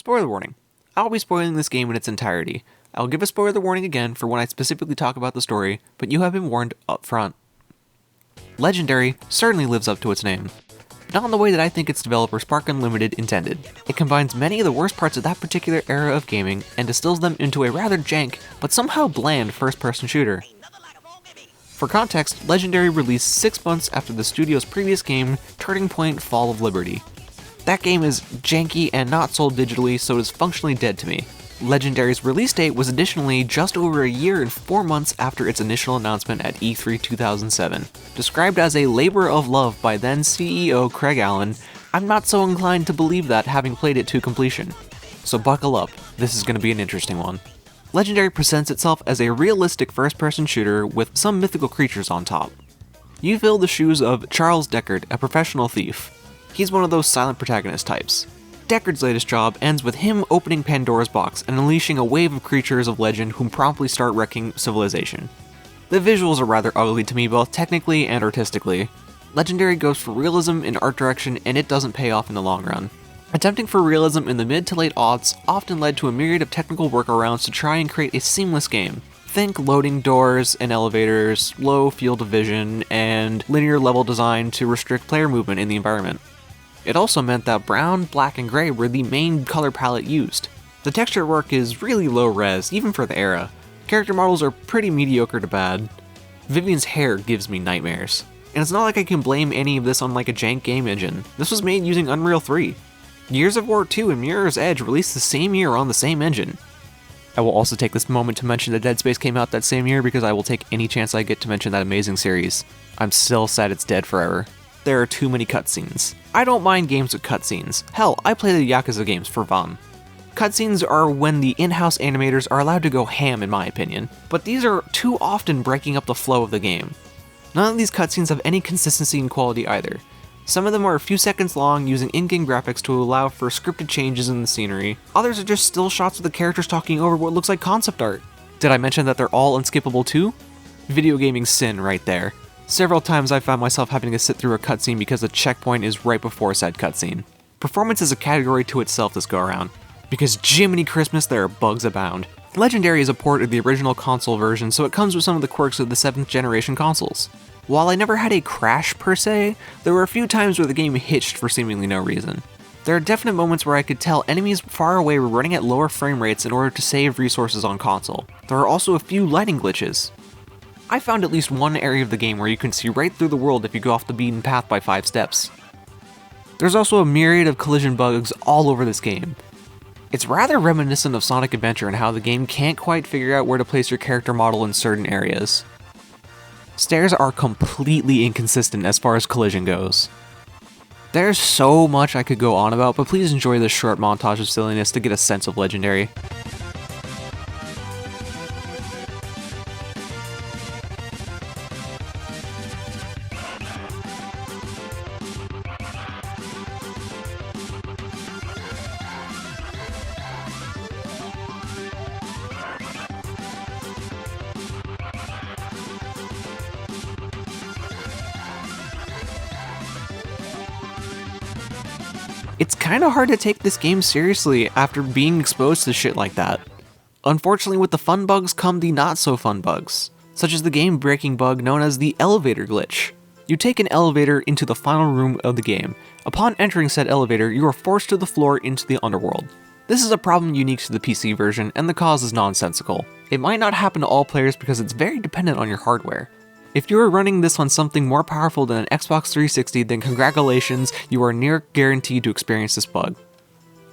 Spoiler warning. I'll be spoiling this game in its entirety. I'll give a spoiler warning again for when I specifically talk about the story, but you have been warned up front. Legendary certainly lives up to its name. Not in the way that I think its developer Spark Unlimited intended. It combines many of the worst parts of that particular era of gaming and distills them into a rather jank, but somehow bland first-person shooter. For context, Legendary released 6 months after the studio's previous game, Turning Point: Fall of Liberty. That game is janky and not sold digitally, so it is functionally dead to me. Legendary's release date was additionally just over a year and 4 months after its initial announcement at E3 2007. Described as a labor of love by then CEO Craig Allen, I'm not so inclined to believe that having played it to completion. So buckle up, this is going to be an interesting one. Legendary presents itself as a realistic first-person shooter with some mythical creatures on top. You fill the shoes of Charles Deckard, a professional thief. He's one of those silent protagonist types. Deckard's latest job ends with him opening Pandora's box and unleashing a wave of creatures of legend who promptly start wrecking civilization. The visuals are rather ugly to me both technically and artistically. Legendary goes for realism in art direction and it doesn't pay off in the long run. Attempting for realism in the mid to late aughts often led to a myriad of technical workarounds to try and create a seamless game. Think loading doors and elevators, low field of vision, and linear level design to restrict player movement in the environment. It also meant that brown, black, and gray were the main color palette used. The texture work is really low res, even for the era. Character models are pretty mediocre to bad. Vivian's hair gives me nightmares. And it's not like I can blame any of this on like a jank game engine. This was made using Unreal 3. Gears of War 2 and Mirror's Edge released the same year on the same engine. I will also take this moment to mention that Dead Space came out that same year because I will take any chance I get to mention that amazing series. I'm still sad it's dead forever. There are too many cutscenes. I don't mind games with cutscenes. Hell, I play the Yakuza games for fun. Cutscenes are when the in-house animators are allowed to go ham in my opinion, but these are too often breaking up the flow of the game. None of these cutscenes have any consistency in quality either. Some of them are a few seconds long using in-game graphics to allow for scripted changes in the scenery. Others are just still shots of the characters talking over what looks like concept art. Did I mention that they're all unskippable too? Video gaming sin right there. Several times I found myself having to sit through a cutscene because the checkpoint is right before said cutscene. Performance is a category to itself this go around, because Jiminy Christmas there are bugs abound. Legendary is a port of the original console version, so it comes with some of the quirks of the 7th generation consoles. While I never had a crash per se, there were a few times where the game hitched for seemingly no reason. There are definite moments where I could tell enemies far away were running at lower frame rates in order to save resources on console. There are also a few lighting glitches. I found at least one area of the game where you can see right through the world if you go off the beaten path by 5 steps. There's also a myriad of collision bugs all over this game. It's rather reminiscent of Sonic Adventure in how the game can't quite figure out where to place your character model in certain areas. Stairs are completely inconsistent as far as collision goes. There's so much I could go on about, but please enjoy this short montage of silliness to get a sense of Legendary. It's kinda hard to take this game seriously after being exposed to shit like that. Unfortunately, with the fun bugs come the not so fun bugs, such as the game breaking bug known as the elevator glitch. You take an elevator into the final room of the game. Upon entering said elevator, you are forced to the floor into the underworld. This is a problem unique to the PC version, and the cause is nonsensical. It might not happen to all players because it's very dependent on your hardware. If you are running this on something more powerful than an Xbox 360, then congratulations, you are near guaranteed to experience this bug.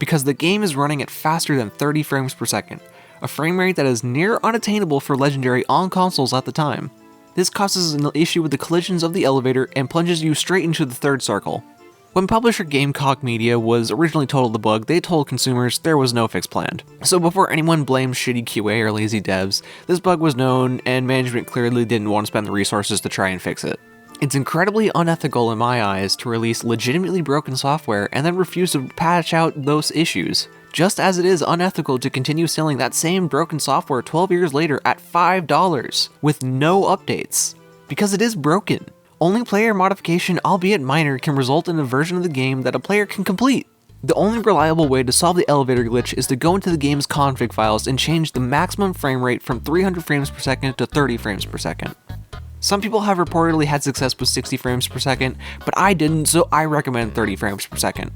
Because the game is running at faster than 30 frames per second, a frame rate that is near unattainable for Legendary on consoles at the time. This causes an issue with the collisions of the elevator and plunges you straight into the third circle. When publisher Gamecock Media was originally told of the bug, they told consumers there was no fix planned. So before anyone blamed shitty QA or lazy devs, this bug was known and management clearly didn't want to spend the resources to try and fix it. It's incredibly unethical in my eyes to release legitimately broken software and then refuse to patch out those issues, just as it is unethical to continue selling that same broken software 12 years later at $5 with no updates, because it is broken. Only player modification, albeit minor, can result in a version of the game that a player can complete. The only reliable way to solve the elevator glitch is to go into the game's config files and change the maximum frame rate from 300 frames per second to 30 frames per second. Some people have reportedly had success with 60 frames per second, but I didn't, so I recommend 30 frames per second.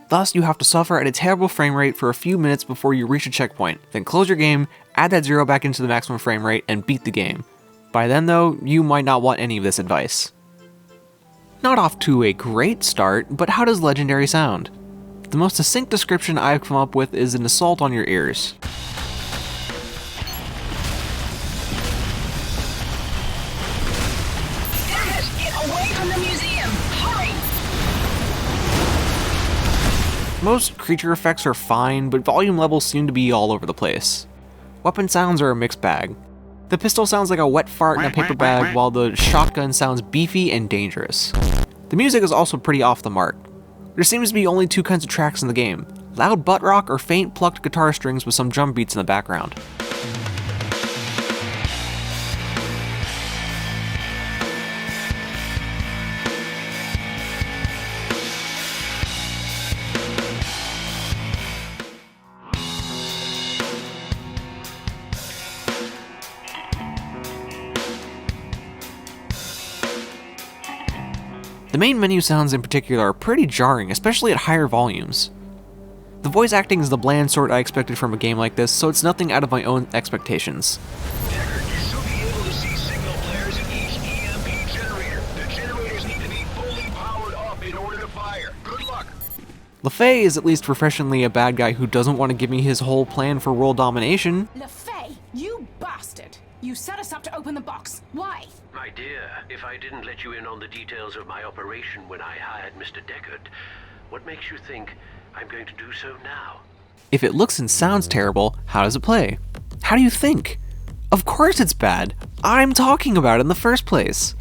Thus, you have to suffer at a terrible frame rate for a few minutes before you reach a checkpoint, then close your game, add that 0 back into the maximum frame rate, and beat the game. By then though, you might not want any of this advice. Not off to a great start, but how does Legendary sound? The most succinct description I've come up with is an assault on your ears. Most creature effects are fine, but volume levels seem to be all over the place. Weapon sounds are a mixed bag. The pistol sounds like a wet fart in a paper bag, while the shotgun sounds beefy and dangerous. The music is also pretty off the mark. There seems to be only 2 kinds of tracks in the game: loud butt rock or faint plucked guitar strings with some drum beats in the background. The main menu sounds in particular are pretty jarring, especially at higher volumes. The voice acting is the bland sort I expected from a game like this, so it's nothing out of my own expectations. Deckard, you should be able to see signal flares in each EMP generator. The generators need to be fully powered up in order to fire. Good luck. LeFay is at least refreshingly a bad guy who doesn't want to give me his whole plan for world domination. LeFay, you bastard! You set us up to open the box. Why? My dear, if I didn't let you in on the details of my operation when I hired Mr. Deckard, what makes you think I'm going to do so now? If it looks and sounds terrible, how does it play? How do you think? Of course it's bad. I'm talking about it in the first place.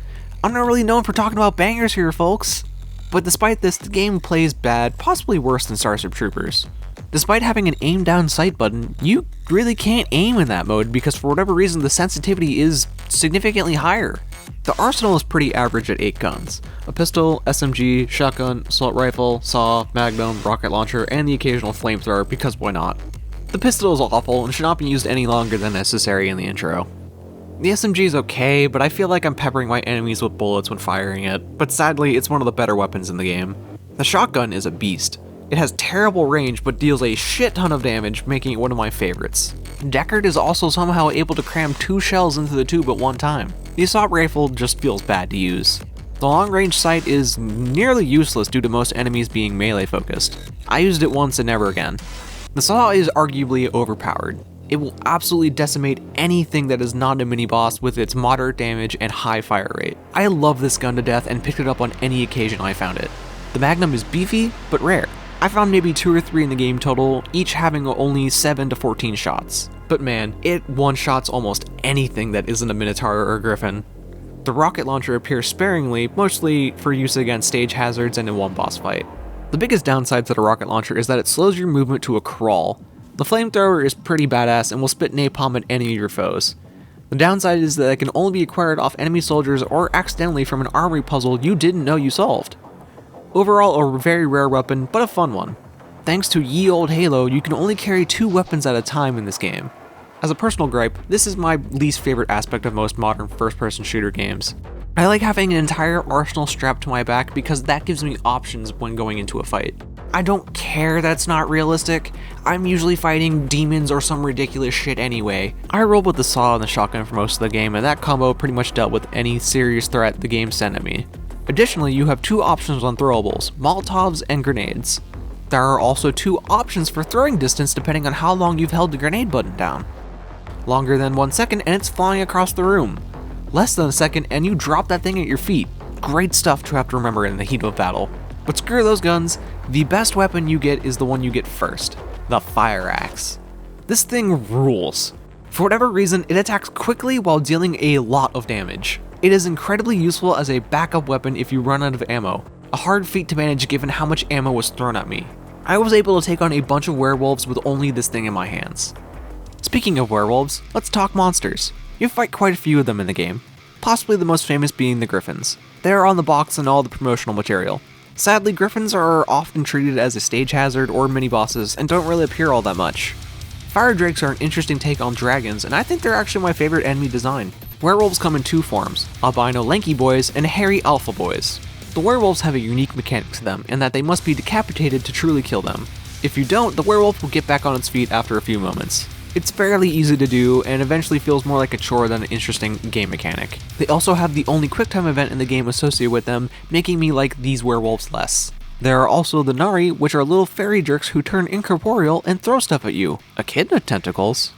I'm not really known for talking about bangers here, folks. But despite this, the game plays bad, possibly worse than Starship Troopers. Despite having an aim down sight button, you really can't aim in that mode because for whatever reason the sensitivity is significantly higher. The arsenal is pretty average at 8 guns. A pistol, SMG, shotgun, assault rifle, saw, magnum, rocket launcher, and the occasional flamethrower because why not? The pistol is awful and should not be used any longer than necessary in the intro. The SMG is okay, but I feel like I'm peppering my enemies with bullets when firing it, but sadly it's one of the better weapons in the game. The shotgun is a beast. It has terrible range, but deals a shit ton of damage, making it one of my favorites. Deckard is also somehow able to cram 2 shells into the tube at one time. The assault rifle just feels bad to use. The long-range sight is nearly useless due to most enemies being melee focused. I used it once and never again. The saw is arguably overpowered. It will absolutely decimate anything that is not a mini-boss with its moderate damage and high fire rate. I love this gun to death and picked it up on any occasion I found it. The Magnum is beefy, but rare. I found maybe 2 or 3 in the game total, each having only 7 to 14 shots. But man, it one-shots almost anything that isn't a Minotaur or a Griffin. The rocket launcher appears sparingly, mostly for use against stage hazards and in one boss fight. The biggest downside to the rocket launcher is that it slows your movement to a crawl. The flamethrower is pretty badass and will spit napalm at any of your foes. The downside is that it can only be acquired off enemy soldiers or accidentally from an armory puzzle you didn't know you solved. Overall, a very rare weapon, but a fun one. Thanks to ye olde Halo, you can only carry 2 weapons at a time in this game. As a personal gripe, this is my least favorite aspect of most modern first-person shooter games. I like having an entire arsenal strapped to my back because that gives me options when going into a fight. I don't care that it's not realistic. I'm usually fighting demons or some ridiculous shit anyway. I rolled with the saw and the shotgun for most of the game, and that combo pretty much dealt with any serious threat the game sent at me. Additionally, you have 2 options on throwables, Molotovs and grenades. There are also 2 options for throwing distance depending on how long you've held the grenade button down. Longer than 1 second and it's flying across the room. Less than a second and you drop that thing at your feet. Great stuff to have to remember in the heat of battle. But screw those guns, the best weapon you get is the one you get first, the fire axe. This thing rules. For whatever reason, it attacks quickly while dealing a lot of damage. It is incredibly useful as a backup weapon if you run out of ammo, a hard feat to manage given how much ammo was thrown at me. I was able to take on a bunch of werewolves with only this thing in my hands. Speaking of werewolves, let's talk monsters. You fight quite a few of them in the game, possibly the most famous being the griffins. They are on the box and all the promotional material. Sadly, griffins are often treated as a stage hazard or mini-bosses and don't really appear all that much. Fire drakes are an interesting take on dragons, and I think they're actually my favorite enemy design. Werewolves come in two forms, albino lanky boys and hairy alpha boys. The werewolves have a unique mechanic to them in that they must be decapitated to truly kill them. If you don't, the werewolf will get back on its feet after a few moments. It's fairly easy to do and eventually feels more like a chore than an interesting game mechanic. They also have the only QuickTime event in the game associated with them, making me like these werewolves less. There are also the Nari, which are little fairy jerks who turn incorporeal and throw stuff at you. Echidna tentacles?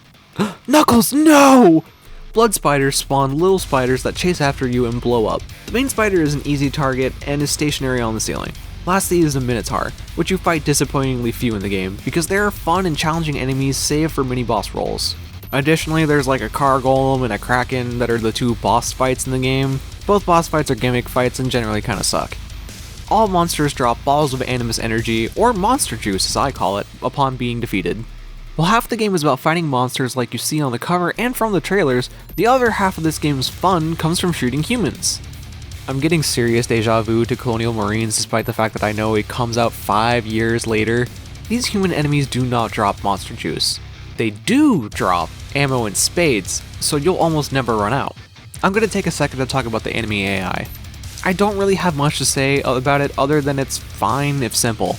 Knuckles, no! Blood spiders spawn little spiders that chase after you and blow up. The main spider is an easy target and is stationary on the ceiling. Lastly is the Minotaur, which you fight disappointingly few in the game, because they are fun and challenging enemies save for mini-boss rolls. Additionally, there's like a car golem and a kraken that are the two boss fights in the game. Both boss fights are gimmick fights and generally kinda suck. All monsters drop balls of animus energy, or monster juice as I call it, upon being defeated. While half the game is about fighting monsters like you see on the cover and from the trailers, the other half of this game's fun comes from shooting humans. I'm getting serious deja vu to Colonial Marines despite the fact that I know it comes out 5 years later. These human enemies do not drop monster juice. They do drop ammo in spades, so you'll almost never run out. I'm going to take a second to talk about the enemy AI. I don't really have much to say about it other than it's fine if simple.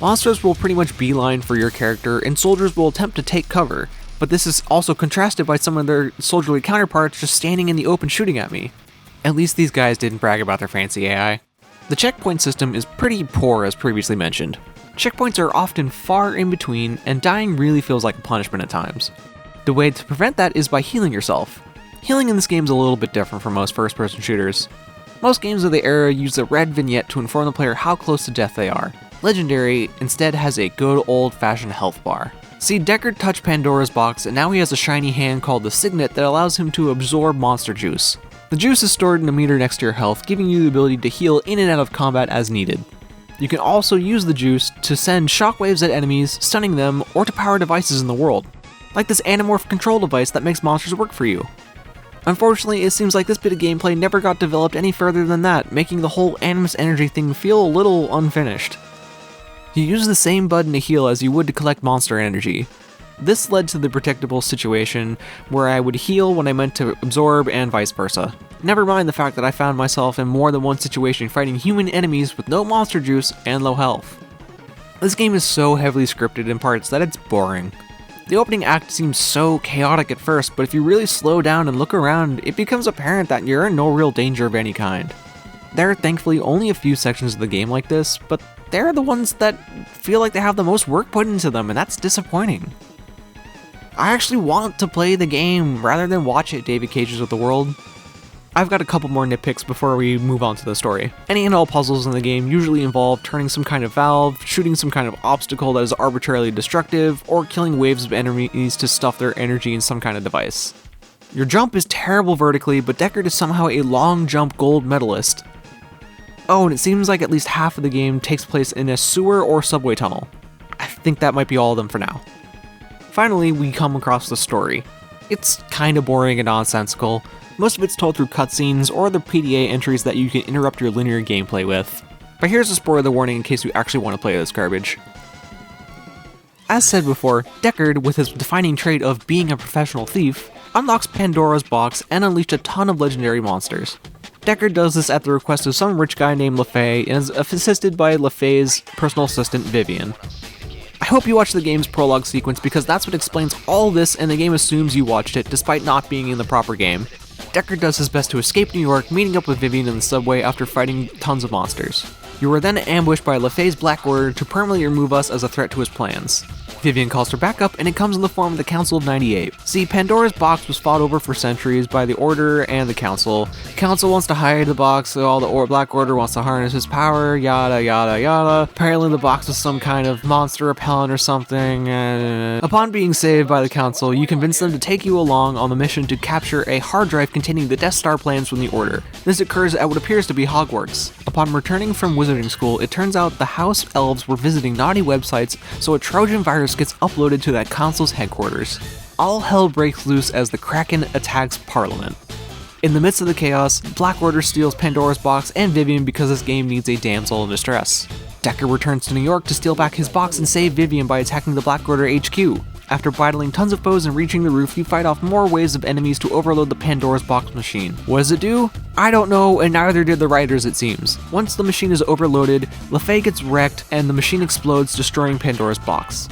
Monsters will pretty much beeline for your character and soldiers will attempt to take cover, but this is also contrasted by some of their soldierly counterparts just standing in the open shooting at me. At least these guys didn't brag about their fancy AI. The checkpoint system is pretty poor as previously mentioned. Checkpoints are often far in between and dying really feels like a punishment at times. The way to prevent that is by healing yourself. Healing in this game is a little bit different from most first-person shooters. Most games of the era use a red vignette to inform the player how close to death they are. Legendary instead has a good old-fashioned health bar. See, Deckard touched Pandora's box and now he has a shiny hand called the Signet that allows him to absorb monster juice. The juice is stored in a meter next to your health, giving you the ability to heal in and out of combat as needed. You can also use the juice to send shockwaves at enemies, stunning them, or to power devices in the world, like this Animorph control device that makes monsters work for you. Unfortunately, it seems like this bit of gameplay never got developed any further than that, making the whole animus energy thing feel a little unfinished. You use the same button to heal as you would to collect monster energy. This led to the predictable situation where I would heal when I meant to absorb and vice versa. Never mind the fact that I found myself in more than one situation fighting human enemies with no monster juice and low health. This game is so heavily scripted in parts that it's boring. The opening act seems so chaotic at first, but if you really slow down and look around, it becomes apparent that you're in no real danger of any kind. There are thankfully only a few sections of the game like this, but they're the ones that feel like they have the most work put into them, and that's disappointing. I actually want to play the game rather than watch it, David Cages of the world. I've got a couple more nitpicks before we move on to the story. Any and all puzzles in the game usually involve turning some kind of valve, shooting some kind of obstacle that is arbitrarily destructive, or killing waves of enemies to stuff their energy in some kind of device. Your jump is terrible vertically, but Deckard is somehow a long jump gold medalist. Oh, and it seems like at least half of the game takes place in a sewer or subway tunnel. I think that might be all of them for now. Finally, we come across the story. It's kinda boring and nonsensical. Most of it's told through cutscenes or the PDA entries that you can interrupt your linear gameplay with. But here's a spoiler warning in case you actually want to play this garbage. As said before, Deckard, with his defining trait of being a professional thief, unlocks Pandora's box and unleashed a ton of legendary monsters. Deckard does this at the request of some rich guy named LaFay and is assisted by LaFay's personal assistant Vivian. I hope you watch the game's prologue sequence because that's what explains all this and the game assumes you watched it despite not being in the proper game. Deckard does his best to escape New York, meeting up with Vivian in the subway after fighting tons of monsters. You are then ambushed by LeFay's Black Order to permanently remove us as a threat to his plans. Vivian calls for backup, and it comes in the form of the Council of 98. See, Pandora's box was fought over for centuries by the Order and the Council. The Council wants to hide the box, so all the Black Order wants to harness his power, yada yada yada. Apparently the box was some kind of monster repellent or something. Upon being saved by the Council, you convince them to take you along on the mission to capture a hard drive containing the Death Star plans from the Order. This occurs at what appears to be Hogwarts. Upon returning from wizarding school, it turns out the House Elves were visiting naughty websites, so a Trojan virus gets uploaded to that council's headquarters. All hell breaks loose as the Kraken attacks Parliament. In the midst of the chaos, Black Order steals Pandora's box and Vivian because this game needs a damsel in distress. Decker returns to New York to steal back his box and save Vivian by attacking the Black Order HQ. After battling tons of foes and reaching the roof, you fight off more waves of enemies to overload the Pandora's box machine. What does it do? I don't know, and neither did the writers, it seems. Once the machine is overloaded, LeFay gets wrecked and the machine explodes, destroying Pandora's box.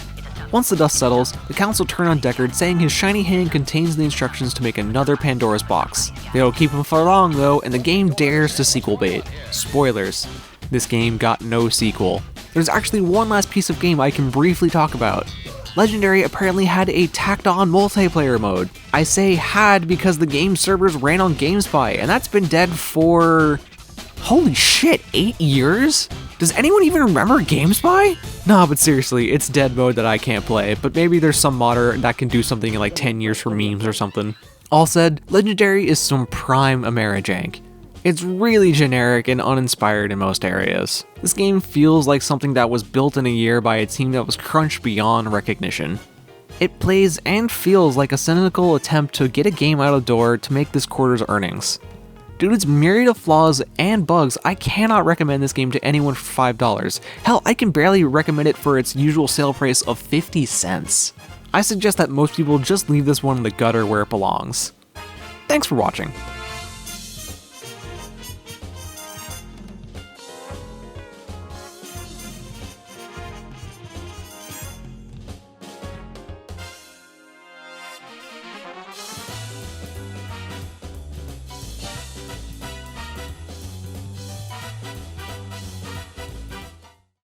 Once the dust settles, the Council turn on Deckard, saying his shiny hand contains the instructions to make another Pandora's box. They don't keep him for long though, and the game dares to sequel bait. Spoilers. This game got no sequel. There's actually one last piece of game I can briefly talk about. Legendary apparently had a tacked-on multiplayer mode. I say had because the game servers ran on GameSpy, and that's been dead for... holy shit, 8 years? Does anyone even remember GameSpy? Nah, but seriously, it's dead mode that I can't play, but maybe there's some modder that can do something in like 10 years for memes or something. All said, Legendary is some prime Amerijank. It's really generic and uninspired in most areas. This game feels like something that was built in a year by a team that was crunched beyond recognition. It plays and feels like a cynical attempt to get a game out of the door to make this quarter's earnings. Due to its myriad of flaws and bugs, I cannot recommend this game to anyone for $5. Hell, I can barely recommend it for its usual sale price of 50 cents. I suggest that most people just leave this one in the gutter where it belongs. Thanks for watching.